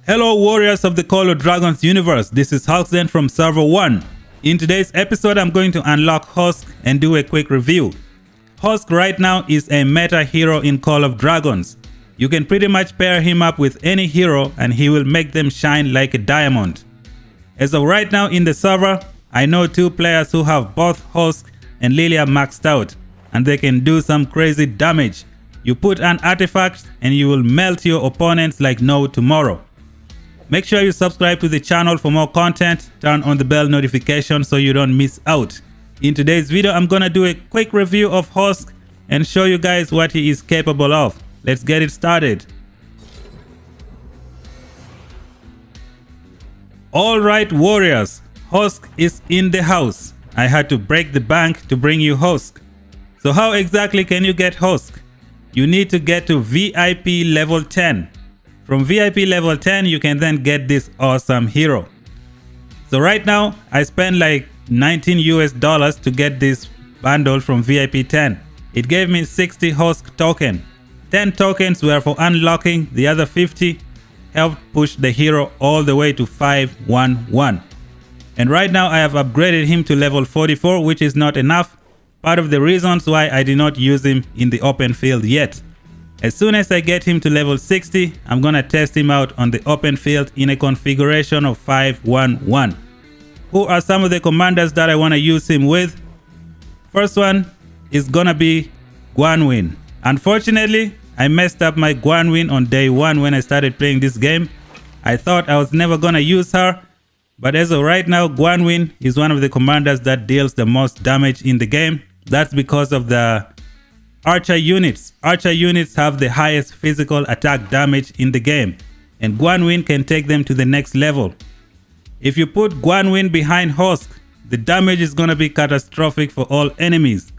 Hello warriors of the Call of Dragons universe, this is HOSK from server 1. In today's episode I'm going to unlock HOSK and do a quick review. HOSK right now is a meta hero in Call of Dragons. You can pretty much pair him up with any hero and he will make them shine like a diamond. As of right now in the server, I know 2 players who have both HOSK and Lilia maxed out and they can do some crazy damage. You put an artifact and you will melt your opponents like no tomorrow. Make sure you subscribe to the channel for more content, turn on the bell notification so you don't miss out. In today's video I'm gonna do a quick review of HOSK and show you guys what he is capable of. Let's get it started. Alright warriors, HOSK is in the house. I had to break the bank to bring you HOSK. So how exactly can you get HOSK? You need to get to VIP level 10. From VIP level 10 you can then get this awesome hero. So right now I spent like $19 to get this bundle from VIP 10. It gave me 60 HOSK token. 10 tokens were for unlocking, the other 50 helped push the hero all the way to 511. And right now I have upgraded him to level 44, which is not enough. Part of the reasons why I did not use him in the open field yet. As soon as I get him to level 60, I'm gonna test him out on the open field in a configuration of 511. Who are some of the commanders that I wanna use him with? First one is gonna be Gwanwyn. Unfortunately, I messed up my Gwanwyn on day 1 when I started playing this game. I thought I was never gonna use her, but as of right now, Gwanwyn is one of the commanders that deals the most damage in the game. That's because of the archer units. Archer units have the highest physical attack damage in the game, and Gwanwyn can take them to the next level. If you put Gwanwyn behind HOSK, the damage is gonna be catastrophic for all enemies.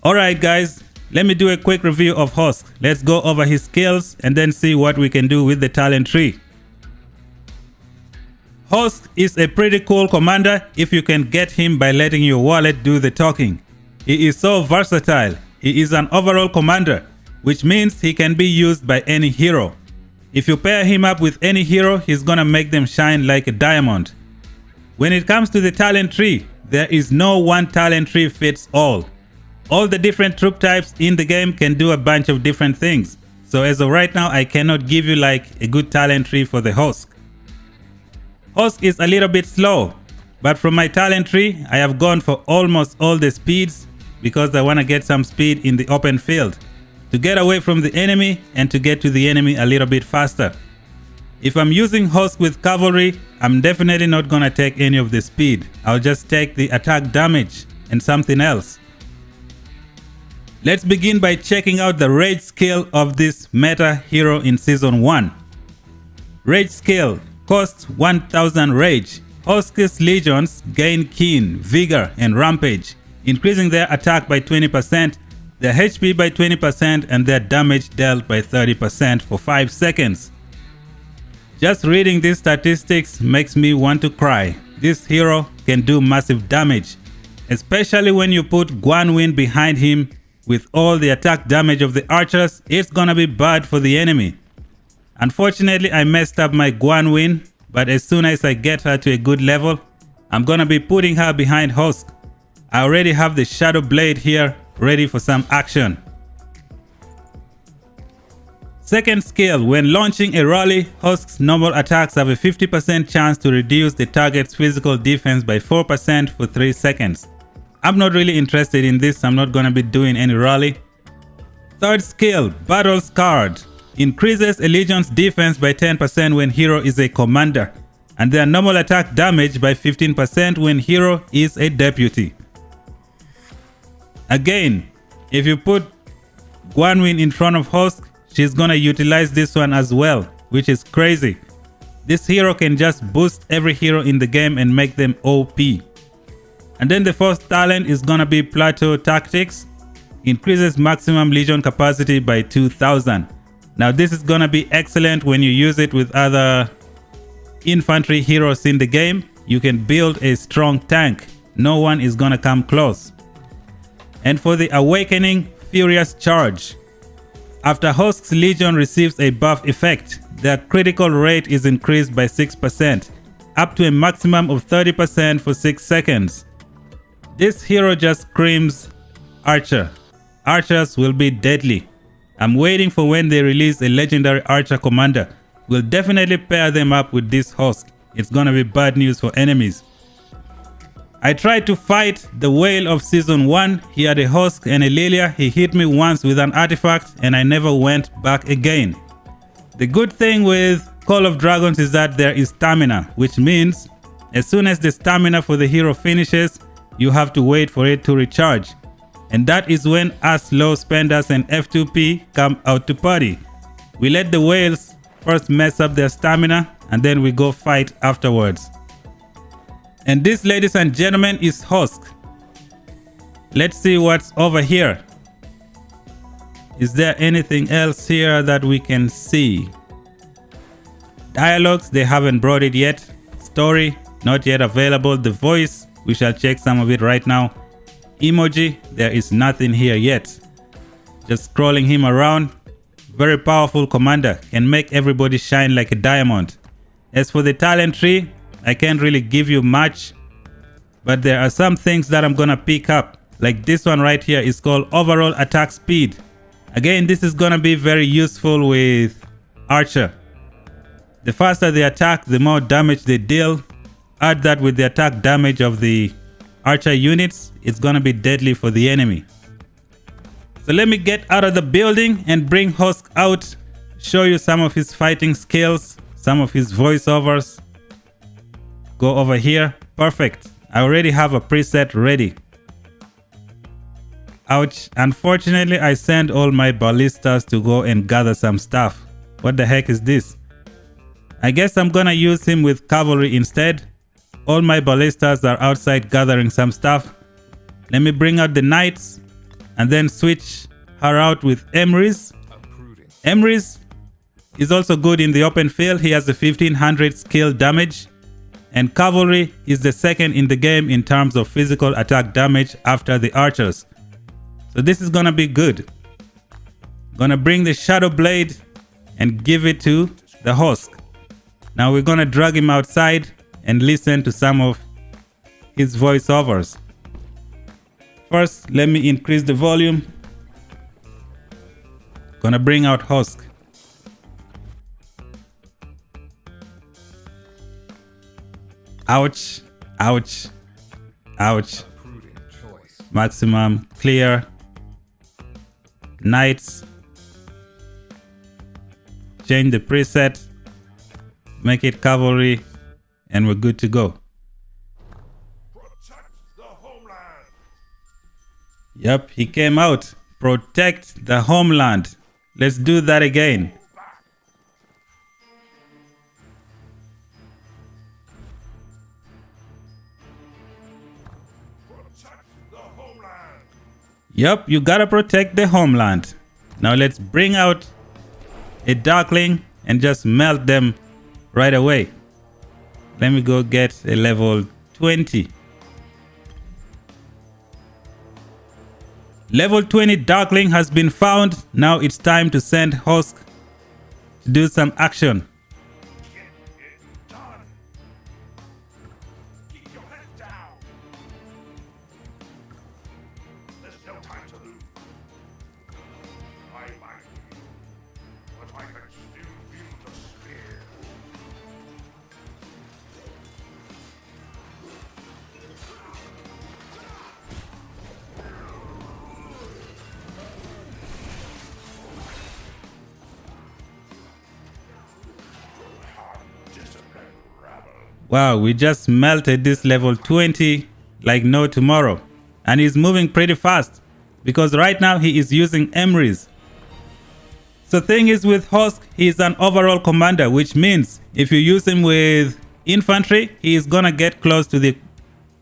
Alright guys, let me do a quick review of HOSK. Let's go over his skills and then see what we can do with the talent tree. HOSK is a pretty cool commander if you can get him by letting your wallet do the talking. He is so versatile. He is an overall commander, which means he can be used by any hero. If you pair him up with any hero, he's gonna make them shine like a diamond. When it comes to the talent tree, there is no one talent tree fits all. All the different troop types in the game can do a bunch of different things. So as of right now, I cannot give you like a good talent tree for the HOSK. HOSK is a little bit slow, but from my talent tree, I have gone for almost all the speeds because I want to get some speed in the open field to get away from the enemy and to get to the enemy a little bit faster. If I'm using HOSK with cavalry, I'm definitely not gonna take any of the speed. I'll just take the attack damage and something else. Let's begin by checking out the rage skill of this meta hero in season 1. Rage skill costs 1000 rage. HOSK's legions gain keen, vigor and rampage, increasing their attack by 20%, their HP by 20% and their damage dealt by 30% for 5 seconds. Just reading these statistics makes me want to cry. This hero can do massive damage, especially when you put Gwanwyn behind him with all the attack damage of the archers. It's gonna be bad for the enemy. Unfortunately, I messed up my Gwanwyn, but as soon as I get her to a good level, I'm gonna be putting her behind HOSK. I already have the Shadow Blade here ready for some action. Second skill, when launching a rally, HOSK's normal attacks have a 50% chance to reduce the target's physical defense by 4% for 3 seconds. I'm not really interested in this, I'm not gonna be doing any rally. Third skill, Battle Scarred. Increases a legion's defense by 10% when hero is a commander, and their normal attack damage by 15% when hero is a deputy. Again, if you put Gwanwyn in front of HOSK, she's gonna utilize this one as well, which is crazy. This hero can just boost every hero in the game and make them OP. And then the fourth talent is gonna be Plateau Tactics. Increases maximum legion capacity by 2000. Now this is gonna be excellent when you use it with other infantry heroes in the game. You can build a strong tank. No one is gonna come close. And for the Awakening Furious Charge. After HOSK's Legion receives a buff effect, their critical rate is increased by 6%, up to a maximum of 30% for 6 seconds. This hero just screams archer. Archers will be deadly. I'm waiting for when they release a legendary archer commander. We'll definitely pair them up with this HOSK. It's gonna be bad news for enemies. I tried to fight the whale of season 1. He had a HOSK and a Lilia. He hit me once with an artifact and I never went back again. The good thing with Call of Dragons is that there is stamina, which means as soon as the stamina for the hero finishes, you have to wait for it to recharge. And that is when us low spenders and F2P come out to party. We let the whales first mess up their stamina and then we go fight afterwards. And this, ladies and gentlemen, is HOSK. Let's see what's over here. Is there anything else here that we can see? Dialogues, they haven't brought it yet. Story, not yet available. The voice, we shall check some of it right now. Emoji, there is nothing here yet. Just scrolling him around. Very powerful commander, can make everybody shine like a diamond. As for the talent tree, I can't really give you much, but there are some things that I'm gonna pick up. Like this one right here is called overall attack speed. Again, this is gonna be very useful with archer. The faster they attack, the more damage they deal. Add that with the attack damage of the archer units, it's gonna be deadly for the enemy. So let me get out of the building and bring HOSK out, show you some of his fighting skills, some of his voiceovers. Go over here. Perfect. I already have a preset ready. Ouch. Unfortunately, I sent all my ballistas to go and gather some stuff. What the heck is this? I guess I'm gonna use him with cavalry instead. All my ballistas are outside gathering some stuff. Let me bring out the knights and then switch her out with Emrys. Emrys is also good in the open field. He has a 1500 skill damage. And cavalry is the second in the game in terms of physical attack damage after the archers. So this is gonna be good. Gonna bring the shadow blade and give it to the HOSK. Now we're gonna drag him outside and listen to some of his voiceovers. First, let me increase the volume. Gonna bring out HOSK. Ouch, ouch, ouch. Maximum, clear, knights. Change the preset, make it cavalry, and we're good to go. Yep, he came out. Protect the homeland. Let's do that again. Yep, you gotta protect the homeland. Now let's bring out a darkling and just melt them right away. Let me go get a level 20. Level 20 darkling has been found. Now it's time to send HOSK to do some action. Wow, we just melted this level 20 like no tomorrow. And he's moving pretty fast because right now he is using Emrys. So thing is with HOSK, he is an overall commander, which means if you use him with infantry, he is gonna get close to the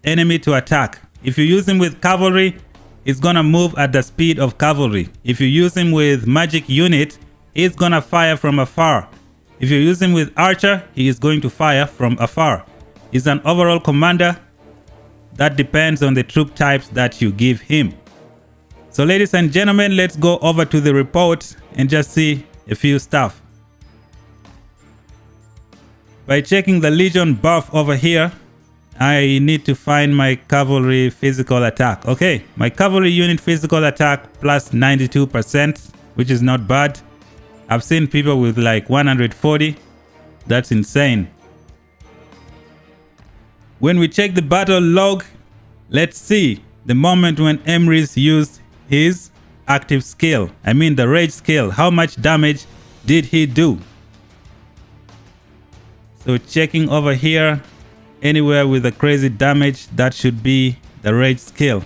enemy to attack. If you use him with cavalry, he's gonna move at the speed of cavalry. If you use him with magic unit, he's gonna fire from afar. If you use him with archer, he is going to fire from afar. He's an overall commander. That depends on the troop types that you give him. So ladies and gentlemen, let's go over to the report and just see a few stuff. by checking the Legion buff over here, I need to find my cavalry physical attack. Okay, my cavalry unit physical attack plus 92%, which is not bad. I've seen people with like 140. That's insane. When we check the battle log, let's see the moment when Emrys used his active skill. I mean the rage skill. How much damage did he do? So checking over here, anywhere with a crazy damage, that should be the rage skill.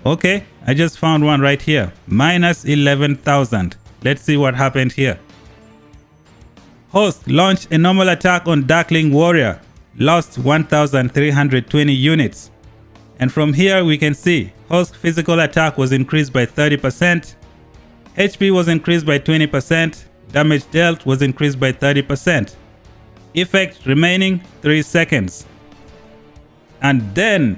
Okay, I just found one right here. Minus 11,000. Let's see what happened here. HOSK launched a normal attack on Darkling Warrior. Lost 1,320 units. And from here we can see HOSK physical attack was increased by 30%. HP was increased by 20%. Damage dealt was increased by 30%. Effect remaining 3 seconds. And then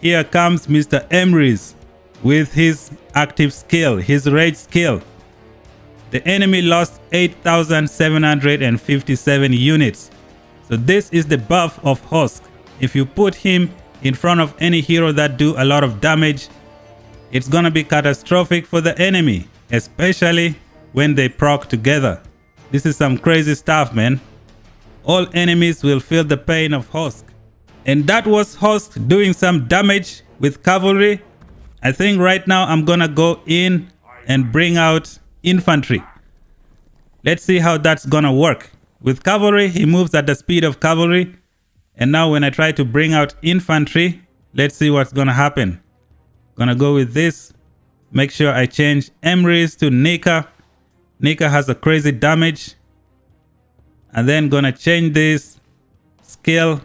here comes Mr. Emrys with his active skill, his rage skill. The enemy lost 8,757 units. So this is the buff of HOSK. If you put him in front of any hero that do a lot of damage, it's gonna be catastrophic for the enemy, especially when they proc together. This is some crazy stuff, man. All enemies will feel the pain of HOSK. And that was HOSK doing some damage with cavalry. I think right now I'm gonna go in and bring out infantry. Let's see how that's gonna work. With cavalry, he moves at the speed of cavalry. And now when I try to bring out infantry, let's see what's gonna happen. Gonna go with this. Make sure I change Emrys to Nika. Nika has a crazy damage. And then gonna change this skill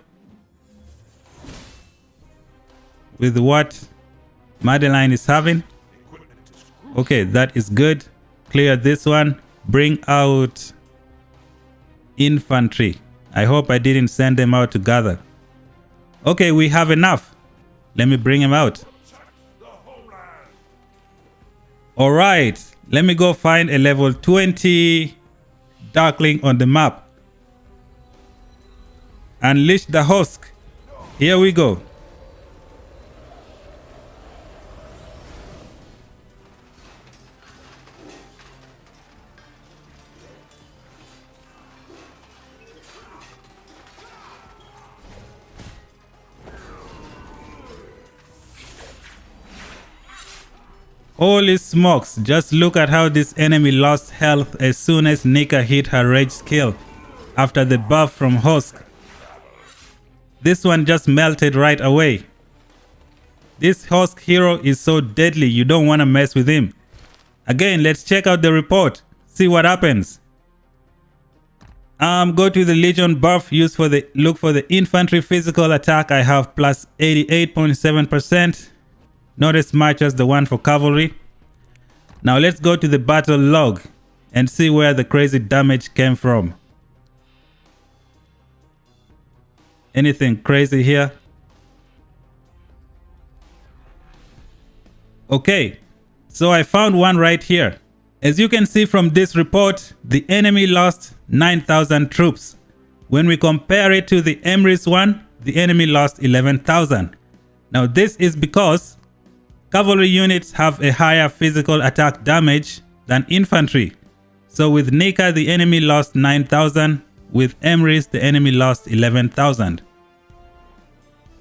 with what Madeline is having. Okay, that is good. Clear this one. Bring out infantry. I hope I didn't send them out together. Okay, we have enough. Let me bring him out. All right, let me go find a level 20 Darkling on the map. Unleash the HOSK. Here we go. Holy smokes, just look at how this enemy lost health as soon as Nika hit her rage skill after the buff from HOSK. This one just melted right away. This HOSK hero is so deadly, you don't want to mess with him. Again, let's check out the report, see what happens. Go to the Legion buff, look for the infantry physical attack. I have plus 88.7%. Not as much as the one for cavalry. Now let's go to the battle log and see where the crazy damage came from. Anything crazy here? Okay, so I found one right here. As you can see from this report, the enemy lost 9,000 troops. When we compare it to the Emrys one, the enemy lost 11,000. Now this is because cavalry units have a higher physical attack damage than infantry. So with Nika, the enemy lost 9,000. With Emrys, the enemy lost 11,000.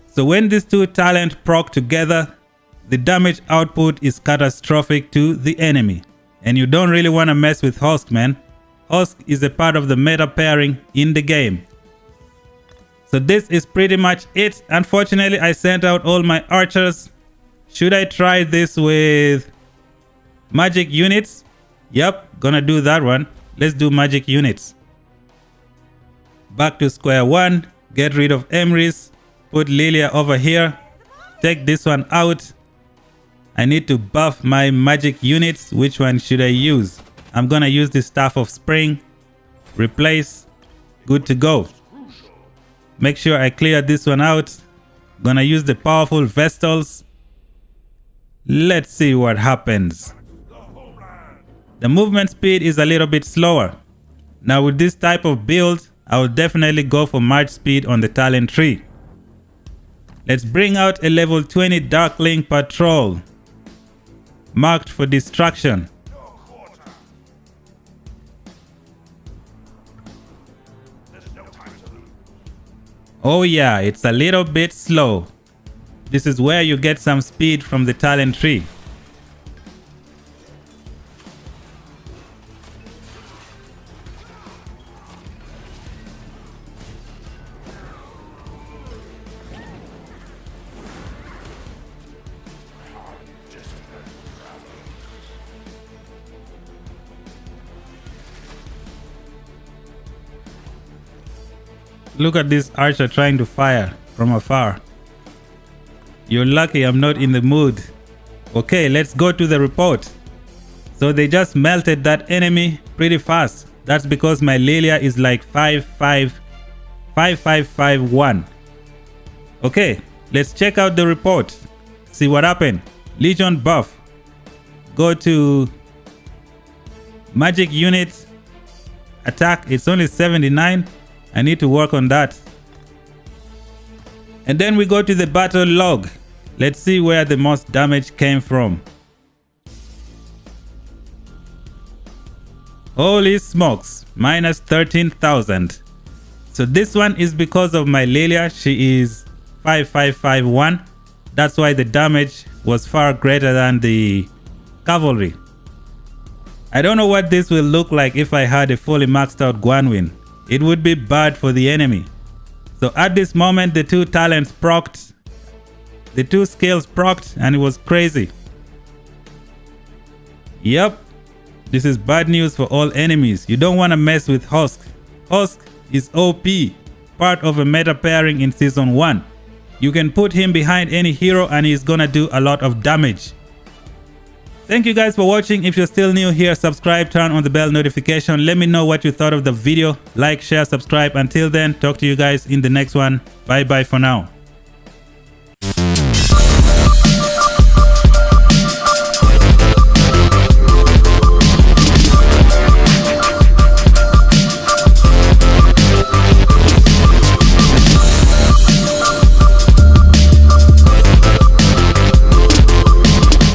So when these two talents proc together, the damage output is catastrophic to the enemy. And you don't really want to mess with HOSK, man. HOSK is a part of the meta pairing in the game. So this is pretty much it. Unfortunately, I sent out all my archers. Should I try this with magic units? Yep, gonna do that one. Let's do magic units. Back to square one. Get rid of Emrys. Put Lilia over here. Take this one out. I need to buff my magic units. Which one should I use? I'm gonna use the Staff of Spring. Replace. Good to go. Make sure I clear this one out. Gonna use the powerful Vestals. Let's see what happens. The movement speed is a little bit slower. Now with this type of build, I will definitely go for march speed on the talent tree. Let's bring out a level 20 Darkling Patrol, marked for destruction. Oh yeah, it's a little bit slow. This is where you get some speed from the talent tree. Look at this archer trying to fire from afar. You're lucky I'm not in the mood. Okay, let's go to the report. So they just melted that enemy pretty fast. That's because my Lilia is like 5551. Okay, let's check out the report. See what happened. Legion buff. Go to magic unit attack. It's only 79. I need to work on that. And then we go to the battle log. Let's see where the most damage came from. Holy smokes, minus 13,000. So this one is because of my Lilia. She is 5551. That's why the damage was far greater than the cavalry. I don't know what this will look like if I had a fully maxed out Guanwin. It would be bad for the enemy. So at this moment, the two talents procced, the two skills procced, and it was crazy. Yep, this is bad news for all enemies. You don't want to mess with HOSK. HOSK is OP, part of a meta pairing in Season 1. You can put him behind any hero and he's gonna do a lot of damage. Thank you guys for watching. If you're still new here, subscribe, turn on the bell notification. Let me know what you thought of the video. Like, share, subscribe. Until then, talk to you guys in the next one. Bye bye for now.